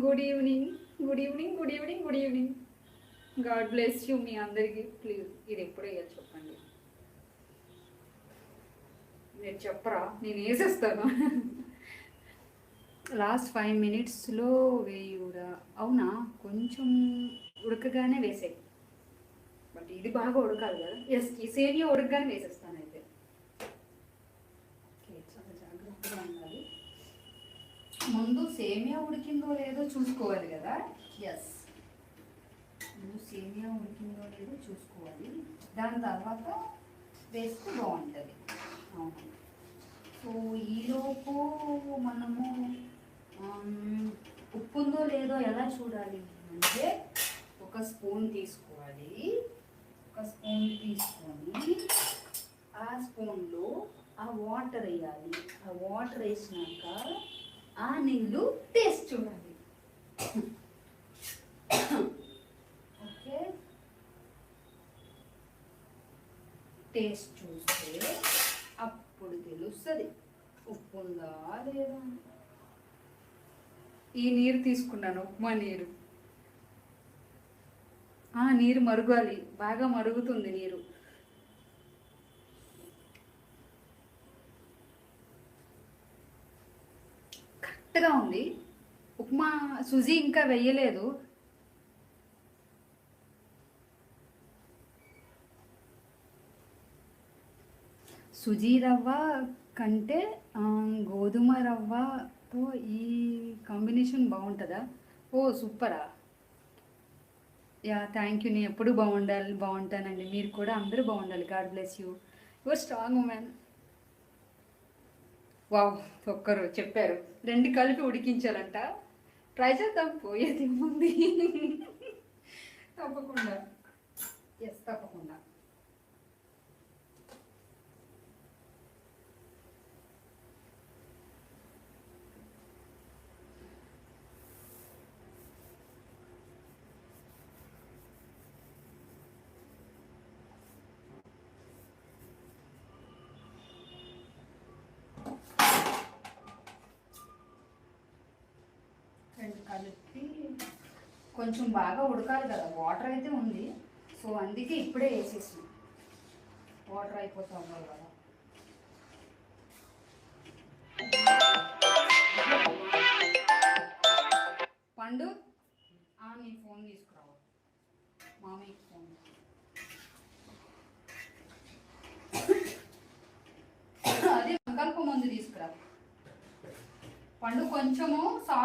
Good evening, good evening, good evening, good evening. God bless you మీ అందరికీ. Please ఇది ఎప్పుడు వేయాలి చెప్పండి. నేను చెప్పరా, నేను వేసేస్తాను. లాస్ట్ 5 minutesలో వేయురా. అవునా, కొంచెం ఉడకగానే వేసేయి. బట్ ఇది బాగా ఉడకాలి కదా. ఎస్, ఈ సేమియా ఉడకగానే వేసేస్తాను అయితే. ఓకే, చాలా జాగ్రత్తగా ఉండాలి. ముందు సేమియా ఉడికిందో లేదో చూసుకోవాలి కదా. ఎస్, ముందు సేమియా ఉడికిందో లేదో చూసుకోవాలి, దాని తర్వాత వేస్తే బాగుంటుంది. అవును. సో ఈలోపు మనము ఉప్పు ఉందో లేదో ఎలా చూడాలి అంటే, ఒక స్పూన్ తీసుకోవాలి. ఒక స్పూన్ తీసుకొని ఆ స్పూన్లో ఆ వాటర్ వేయాలి. ఆ వాటర్ వేసినాక ఆ నీళ్ళు టేస్ట్ చూడాలి. ఓకే, టేస్ట్ చూస్తే అప్పుడు తెలుస్తుంది ఉప్పు ఉందా లేదా. ఈ నీరు తీసుకున్నాను, ఉప్మా నీరు. నీరు మరగాలి, బాగా మరుగుతుంది నీరు. కరెక్ట్గా ఉంది. ఉప్మా సుజీ ఇంకా వెయ్యలేదు. సుజీ రవ్వ కంటే గోధుమ రవ్వతో ఈ కాంబినేషన్ బాగుంటుందా? ఓ సూపరా. Yeah, thank you. నేను ఎప్పుడు బాగుంటానండి. మీరు కూడా అందరూ బాగుండాలి. God bless you. Your strong women. Wow, ఒక్కరు చెప్పారు 2 కలిపి ఉడికించాలంట. ట్రై చేద్దాం, పోయేది ఉంది. తప్పకుండా. ఎస్, తప్పకుండా. కలిపి కొంచెం బాగా ఉడకాలి కదా. వాటర్ అయితే ఉంది, సో అందుకే ఇప్పుడే వేసేసి వాటర్ అయిపోతా ఉండాలి కదా. పండు, నీ ఫోన్ తీసుకురావు, మామయ్య ఫోన్. అదే సంకల్ప ముందు తీసుకురా పండు. కొంచెము సాల్ట్